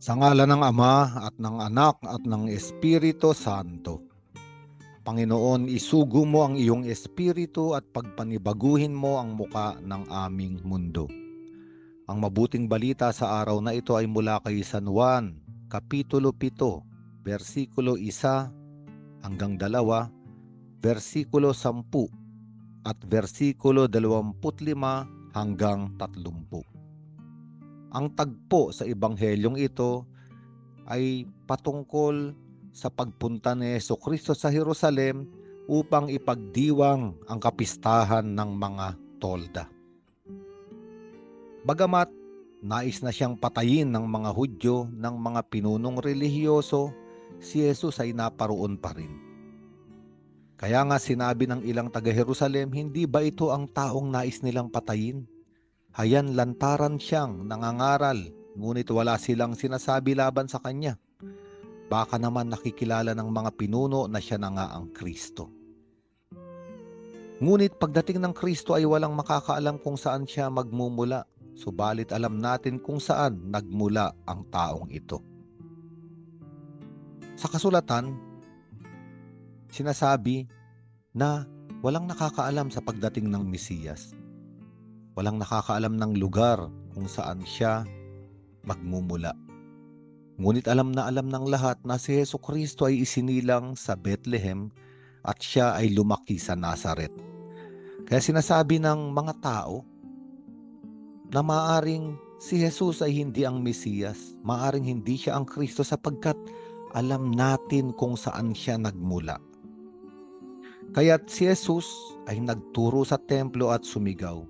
Sa ngalan ng Ama at ng Anak at ng Espiritu Santo. Panginoon, isugo mo ang iyong espiritu at pagpanibaguhin mo ang muka ng aming mundo. Ang mabuting balita sa araw na ito ay mula kay San Juan, Kapitulo 7, versikulo 1 hanggang 2, versikulo 10 at versikulo 25 hanggang 30. Ang tagpo sa ebanghelyong ito ay patungkol sa pagpunta ni Jesucristo sa Jerusalem upang ipagdiwang ang kapistahan ng mga tolda. Bagamat nais na siyang patayin ng mga Hudyo ng mga pinunong relihiyoso, si Jesus ay naparoon pa rin. Kaya nga sinabi ng ilang taga-Jerusalem, hindi ba ito ang taong nais nilang patayin? Hayan lantaran siyang nangangaral, ngunit wala silang sinasabi laban sa kanya. Baka naman nakikilala ng mga pinuno na siya na nga ang Kristo. Ngunit pagdating ng Kristo ay walang makakaalam kung saan siya magmumula, subalit alam natin kung saan nagmula ang taong ito. Sa kasulatan, sinasabi na walang nakakaalam sa pagdating ng Mesiyas. Walang nakakaalam ng lugar kung saan siya magmumula. Ngunit alam ng lahat na si Jesucristo ay isinilang sa Bethlehem at siya ay lumaki sa Nazaret. Kaya sinasabi ng mga tao na maaring si Jesus ay hindi ang Mesiyas, maaring hindi siya ang Kristo sapagkat alam natin kung saan siya nagmula. Kaya't si Jesus ay nagturo sa templo at sumigaw,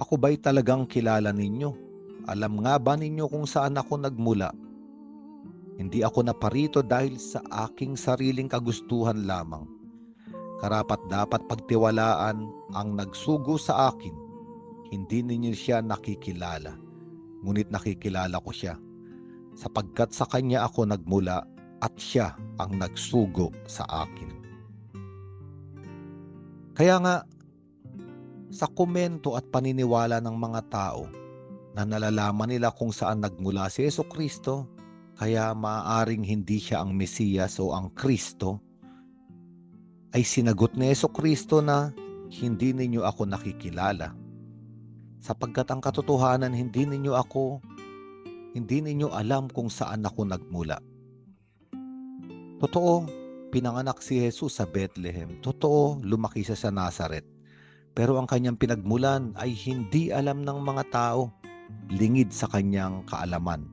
"Ako ba'y talagang kilala ninyo? Alam nga ba ninyo kung saan ako nagmula? Hindi ako naparito dahil sa aking sariling kagustuhan lamang. Karapat-dapat pagtiwalaan ang nagsugo sa akin. Hindi ninyo siya nakikilala, ngunit nakikilala ko siya, sapagkat sa kanya ako nagmula at siya ang nagsugo sa akin." Kaya nga, sa komento at paniniwala ng mga tao na nalalaman nila kung saan nagmula si Jesucristo, kaya maaaring hindi siya ang Mesiyas o ang Kristo, ay sinagot ni Jesucristo na hindi ninyo ako nakikilala. Sapagkat ang katotohanan, hindi ninyo alam kung saan ako nagmula. Totoo, pinanganak si Jesus sa Bethlehem. Totoo, lumaki siya sa Nazaret. Pero ang kanyang pinagmulan ay hindi alam ng mga tao, lingid sa kanyang kaalaman.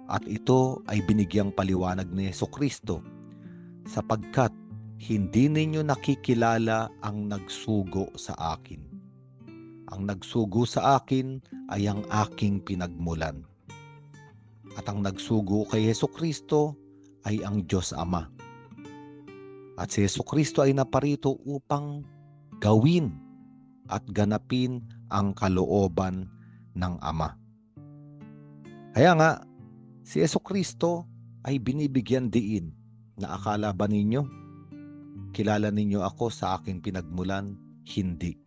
At ito ay binigyang paliwanag ni Jesucristo, sapagkat hindi ninyo nakikilala ang nagsugo sa akin. Ang nagsugo sa akin ay ang aking pinagmulan. At ang nagsugo kay Jesucristo ay ang Diyos Ama. At si Jesucristo ay naparito upang gawin at ganapin ang kalooban ng Ama. Kaya nga, si Jesucristo ay binibigyan diin na akala ba ninyo, kilala ninyo ako sa aking pinagmulan? Hindi.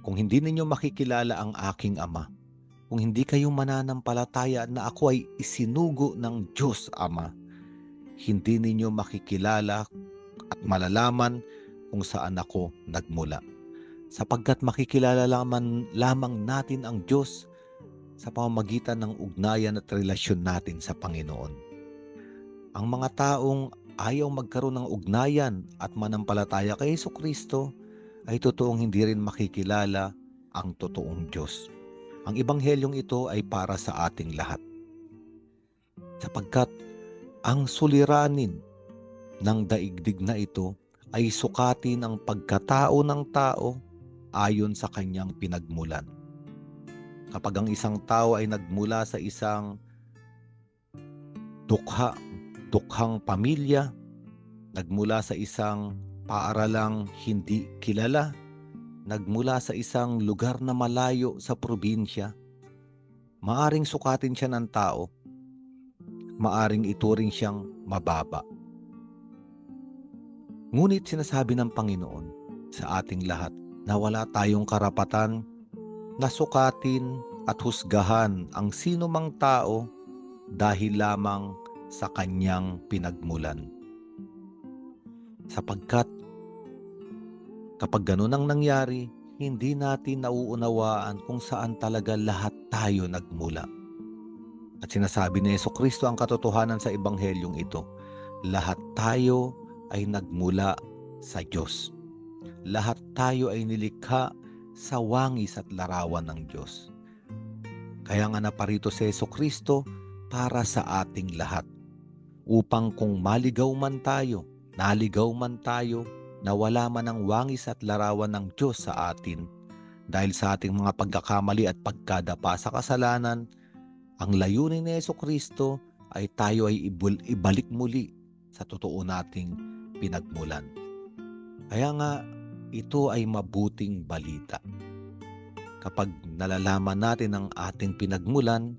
Kung hindi ninyo makikilala ang aking Ama, kung hindi kayo mananampalataya na ako ay isinugo ng Diyos Ama, hindi ninyo makikilala at malalaman kung saan ako nagmula. Sapagkat makikilala lamang natin ang Diyos sa pamamagitan ng ugnayan at relasyon natin sa Panginoon. Ang mga taong ayaw magkaroon ng ugnayan at manampalataya kay Jesucristo ay totoong hindi rin makikilala ang totoong Diyos. Ang ebanghelyong ito ay para sa ating lahat. Sapagkat ang suliranin ng daigdig na ito ay sukatin ang pagkatao ng tao ayon sa kanyang pinagmulan. Kapag ang isang tao ay nagmula sa isang dukhang pamilya, nagmula sa isang paaralang hindi kilala, nagmula sa isang lugar na malayo sa probinsya, maaring sukatin siya ng tao, maaring ituring siyang mababa. Ngunit sinasabi ng Panginoon sa ating lahat na wala tayong karapatan na sukatin at husgahan ang sino mang tao dahil lamang sa kanyang pinagmulan. Sapagkat kapag ganun ang nangyari, hindi natin nauunawaan kung saan talaga lahat tayo nagmula. At sinasabi ni Jesucristo ang katotohanan sa ebanghelyong ito, lahat tayo ay nagmula sa Diyos. Lahat tayo ay nilikha sa wangis at larawan ng Diyos. Kaya nga naparito si Jesucristo para sa ating lahat, upang kung maligaw man tayo, naligaw man tayo, nawala man ang wangis at larawan ng Diyos sa atin, dahil sa ating mga pagkakamali at pagkadapa sa kasalanan, ang layunin ni Jesucristo ay tayo ay ibalik muli sa totoo nating pinagmulan. Kaya nga, ito ay mabuting balita. Kapag nalalaman natin ang ating pinagmulan,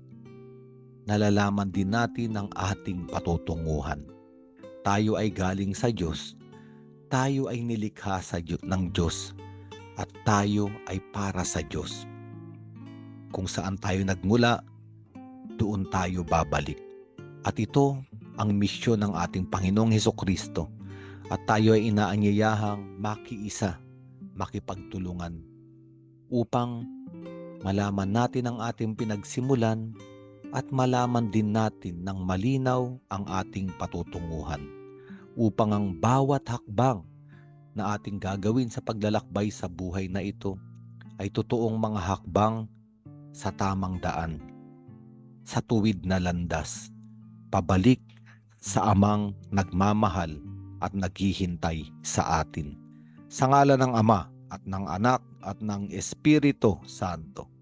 nalalaman din natin ang ating patutunguhan. Tayo ay galing sa Diyos, tayo ay nilikha ng Diyos, at tayo ay para sa Diyos. Kung saan tayo nagmula, doon tayo babalik. At ito ang misyon ng ating Panginoong Hesukristo. At tayo ay inaanyayahang makiisa, makipagtulungan, upang malaman natin ang ating pinagsimulan at malaman din natin ng malinaw ang ating patutunguhan, upang ang bawat hakbang na ating gagawin sa paglalakbay sa buhay na ito ay totoong mga hakbang sa tamang daan, sa tuwid na landas, pabalik sa Amang nagmamahal at naghihintay sa atin. Sa ngalan ng Ama at ng Anak at ng Espiritu Santo.